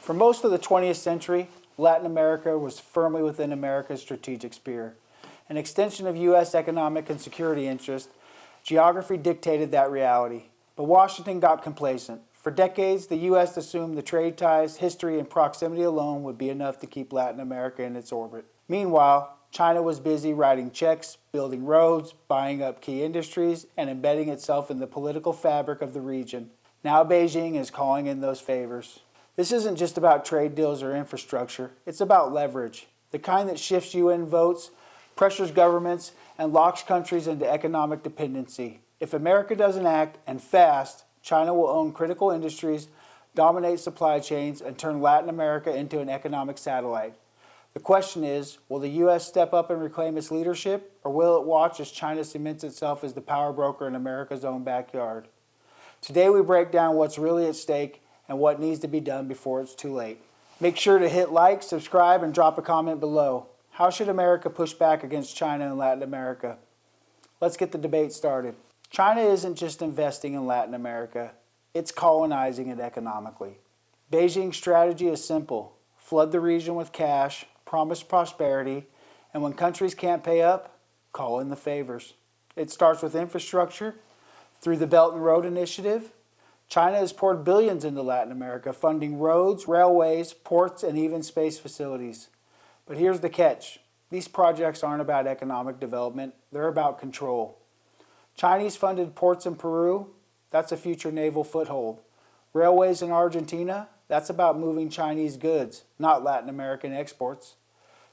For most of the 20th century, Latin America was firmly within America's strategic sphere. An extension of U.S. economic and security interests, geography dictated that reality. But Washington got complacent. For decades, the U.S. assumed the trade ties, history, and proximity alone would be enough to keep Latin America in its orbit. Meanwhile, China was busy writing checks, building roads, buying up key industries, and embedding itself in the political fabric of the region. Now Beijing is calling in those favors. This isn't just about trade deals or infrastructure, it's about leverage. The kind that shifts UN votes, pressures governments, and locks countries into economic dependency. If America doesn't act, and fast, China will own critical industries, dominate supply chains, and turn Latin America into an economic satellite. The question is, will the U.S. step up and reclaim its leadership, or will it watch as China cements itself as the power broker in America's own backyard? Today we break down what's really at stake and what needs to be done before it's too late. Make sure to hit like, subscribe, and drop a comment below. How should America push back against China and Latin America? Let's get the debate started. China isn't just investing in Latin America, it's colonizing it economically. Beijing's strategy is simple: flood the region with cash, promise prosperity, and when countries can't pay up, call in the favors. It starts with infrastructure. Through the Belt and Road Initiative, China has poured billions into Latin America, funding roads, railways, ports, and even space facilities. But here's the catch. These projects aren't about economic development, they're about control. Chinese-funded ports in Peru, that's a future naval foothold. Railways in Argentina, that's about moving Chinese goods, not Latin American exports.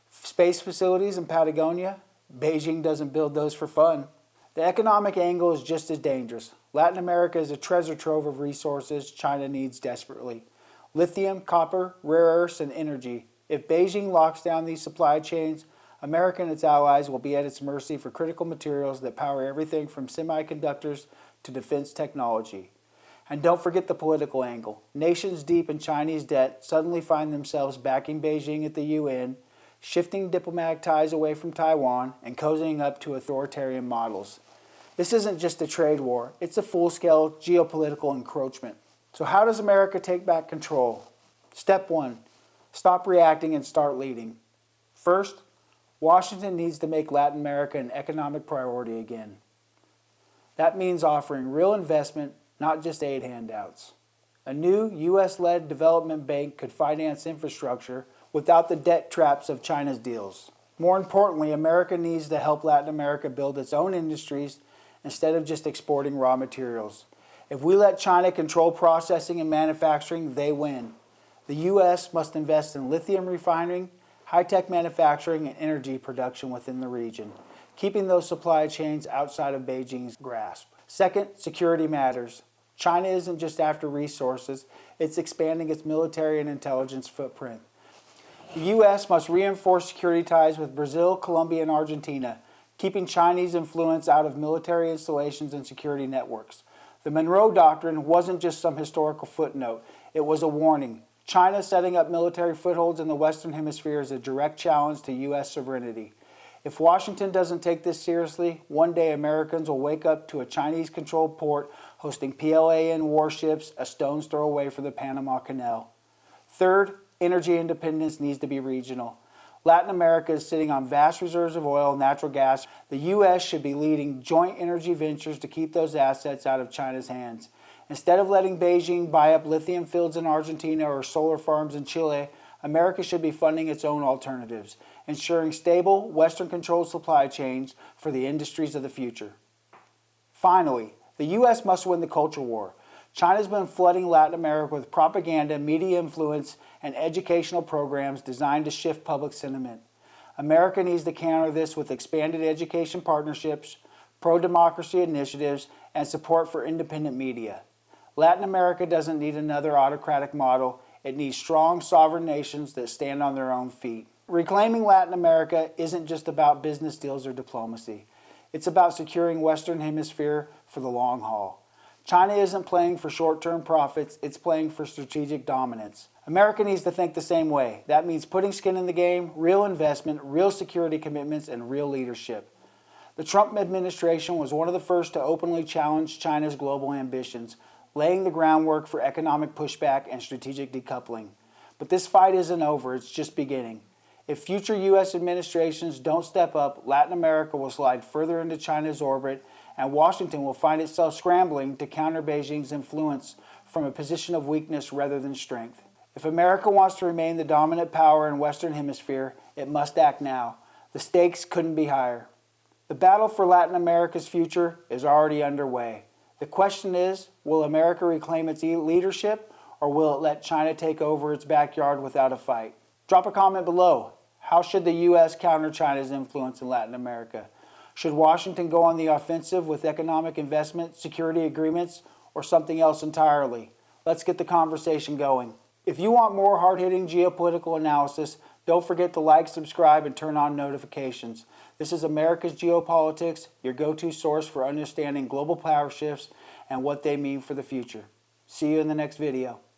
Space facilities in Patagonia, Beijing doesn't build those for fun. The economic angle is just as dangerous. Latin America is a treasure trove of resources China needs desperately. Lithium, copper, rare earths, and energy. If Beijing locks down these supply chains, America and its allies will be at its mercy for critical materials that power everything from semiconductors to defense technology. And don't forget the political angle. Nations deep in Chinese debt suddenly find themselves backing Beijing at the UN, shifting diplomatic ties away from Taiwan, and cozying up to authoritarian models. This isn't just a trade war, it's a full-scale geopolitical encroachment. So how does America take back control? Step 1, stop reacting and start leading. First, Washington needs to make Latin America an economic priority again. That means offering real investment, not just aid handouts. A new U.S.-led development bank could finance infrastructure without the debt traps of China's deals. More importantly, America needs to help Latin America build its own industries instead of just exporting raw materials. If we let China control processing and manufacturing, they win. The U.S. must invest in lithium refining, high-tech manufacturing, and energy production within the region, keeping those supply chains outside of Beijing's grasp. Second, security matters. China isn't just after resources, it's expanding its military and intelligence footprint. The U.S. must reinforce security ties with Brazil, Colombia, and Argentina, keeping Chinese influence out of military installations and security networks. The Monroe Doctrine wasn't just some historical footnote, it was a warning. China setting up military footholds in the Western Hemisphere is a direct challenge to U.S. sovereignty. If Washington doesn't take this seriously, one day Americans will wake up to a Chinese-controlled port hosting PLAN warships a stone's throw away from the Panama Canal. Third, energy independence needs to be regional. Latin America is sitting on vast reserves of oil and natural gas. The U.S. should be leading joint energy ventures to keep those assets out of China's hands. Instead of letting Beijing buy up lithium fields in Argentina or solar farms in Chile, America should be funding its own alternatives, ensuring stable, Western-controlled supply chains for the industries of the future. Finally, the U.S. must win the culture war. China's been flooding Latin America with propaganda, media influence, and educational programs designed to shift public sentiment. America needs to counter this with expanded education partnerships, pro-democracy initiatives, and support for independent media. Latin America doesn't need another autocratic model. It needs strong, sovereign nations that stand on their own feet. Reclaiming Latin America isn't just about business deals or diplomacy. It's about securing Western Hemisphere for the long haul. China isn't playing for short-term profits, it's playing for strategic dominance. America needs to think the same way. That means putting skin in the game, real investment, real security commitments, and real leadership. The Trump administration was one of the first to openly challenge China's global ambitions, laying the groundwork for economic pushback and strategic decoupling. But this fight isn't over, it's just beginning. If future U.S. administrations don't step up, Latin America will slide further into China's orbit, and Washington will find itself scrambling to counter Beijing's influence from a position of weakness rather than strength. If America wants to remain the dominant power in Western Hemisphere, it must act now. The stakes couldn't be higher. The battle for Latin America's future is already underway. The question is, will America reclaim its leadership, or will it let China take over its backyard without a fight? Drop a comment below. How should the U.S. counter China's influence in Latin America? Should Washington go on the offensive with economic investment, security agreements, or something else entirely? Let's get the conversation going. If you want more hard-hitting geopolitical analysis, don't forget to like, subscribe, and turn on notifications. This is America's Geopolitics, your go-to source for understanding global power shifts and what they mean for the future. See you in the next video.